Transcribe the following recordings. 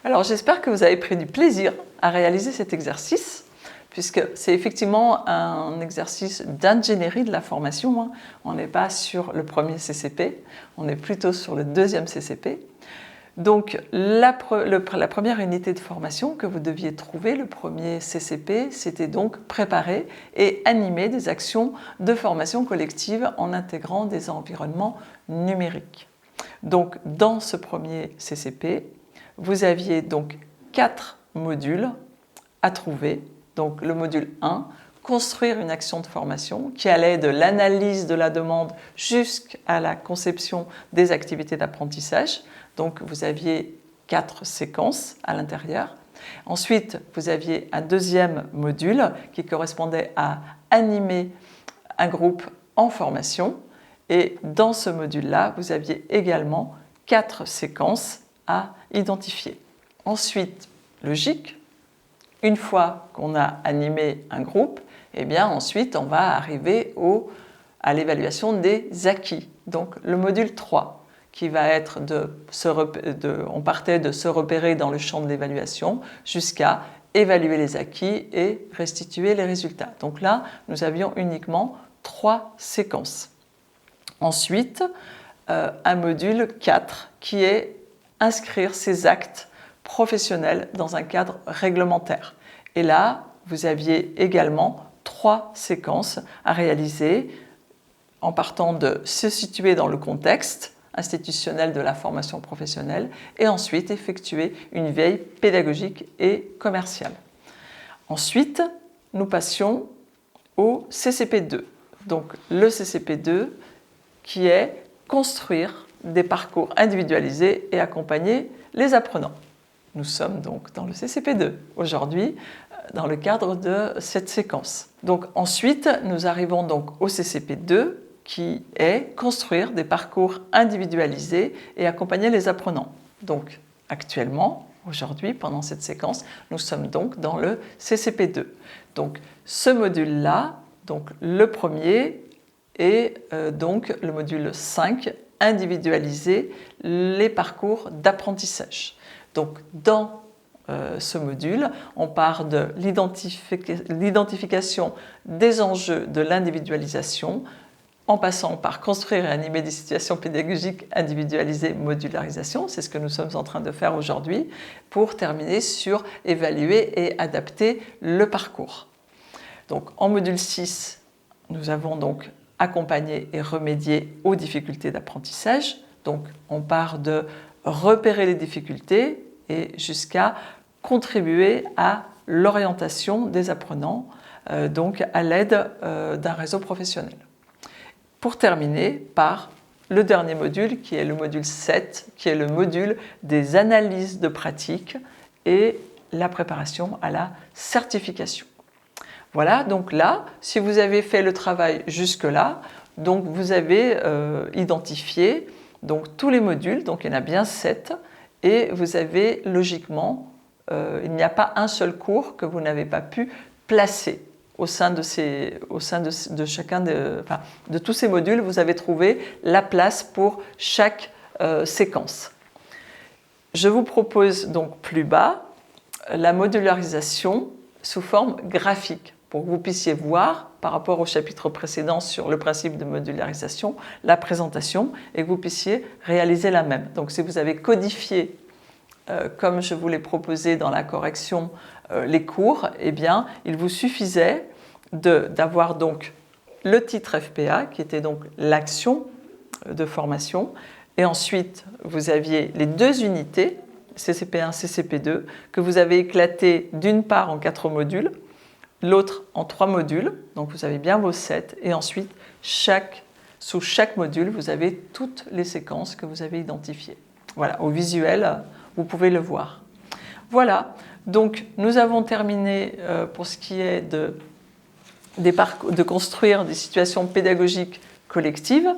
Alors j'espère que vous avez pris du plaisir à réaliser cet exercice, puisque c'est effectivement un exercice d'ingénierie de la formation. On n'est pas sur le premier CCP, on est plutôt sur le deuxième CCP. Donc la première unité de formation que vous deviez trouver, le premier CCP, c'était donc préparer et animer des actions de formation collective en intégrant des environnements numériques. Donc dans ce premier CCP, vous aviez donc 4 modules à trouver. Donc le module 1, construire une action de formation qui allait de l'analyse de la demande jusqu'à la conception des activités d'apprentissage. Donc vous aviez 4 séquences à l'intérieur. Ensuite, vous aviez un deuxième module qui correspondait à animer un groupe en formation. Et dans ce module-là, vous aviez également 4 séquences à identifier. Ensuite, logique, une fois qu'on a animé un groupe, eh bien ensuite on va arriver à l'évaluation des acquis. Donc le module 3 qui va être on partait de se repérer dans le champ de l'évaluation jusqu'à évaluer les acquis et restituer les résultats. Donc là, nous avions uniquement 3 séquences. Ensuite, un module 4 qui est inscrire ces actes professionnels dans un cadre réglementaire. Et là, vous aviez également 3 séquences à réaliser en partant de se situer dans le contexte institutionnel de la formation professionnelle et ensuite effectuer une veille pédagogique et commerciale. Ensuite, nous passions au CCP2. Donc le CCP2 qui est construire des parcours individualisés et accompagner les apprenants. Nous sommes donc dans le CCP2 aujourd'hui dans le cadre de cette séquence. Donc ensuite, nous arrivons donc au CCP2 qui est construire des parcours individualisés et accompagner les apprenants. Donc actuellement, aujourd'hui, pendant cette séquence, nous sommes donc dans le CCP2. Donc ce module-là, donc le premier est donc le module 5, individualiser les parcours d'apprentissage. Donc dans ce module, on part de l'identification des enjeux de l'individualisation en passant par construire et animer des situations pédagogiques individualisées, modularisation, c'est ce que nous sommes en train de faire aujourd'hui, pour terminer sur évaluer et adapter le parcours. Donc en module 6, nous avons donc accompagner et remédier aux difficultés d'apprentissage. Donc on part de repérer les difficultés et jusqu'à contribuer à l'orientation des apprenants donc à l'aide d'un réseau professionnel. Pour terminer par le dernier module qui est le module 7, qui est le module des analyses de pratique et la préparation à la certification. Voilà, donc là, si vous avez fait le travail jusque-là, donc vous avez identifié donc, tous les modules, donc il y en a bien 7, et vous avez logiquement, il n'y a pas un seul cours que vous n'avez pas pu placer au sein de chacun de tous ces modules, vous avez trouvé la place pour chaque séquence. Je vous propose donc plus bas la modularisation sous forme graphique pour que vous puissiez voir par rapport au chapitre précédent sur le principe de modularisation, la présentation et que vous puissiez réaliser la même. Donc si vous avez codifié comme je vous l'ai proposé dans la correction les cours, eh bien il vous suffisait d'avoir donc le titre FPA qui était donc l'action de formation et ensuite vous aviez les 2 unités CCP1, CCP2 que vous avez éclatées d'une part en 4 modules, l'autre en 3 modules, donc vous avez bien vos 7 et ensuite sous chaque module vous avez toutes les séquences que vous avez identifiées. Voilà, au visuel vous pouvez le voir. Voilà, donc nous avons terminé pour ce qui est de construire des situations pédagogiques collectives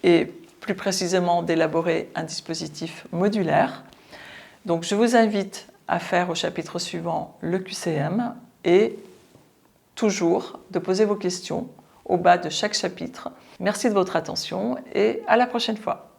et plus précisément d'élaborer un dispositif modulaire. Donc je vous invite à faire au chapitre suivant le QCM et toujours de poser vos questions au bas de chaque chapitre. Merci de votre attention et à la prochaine fois.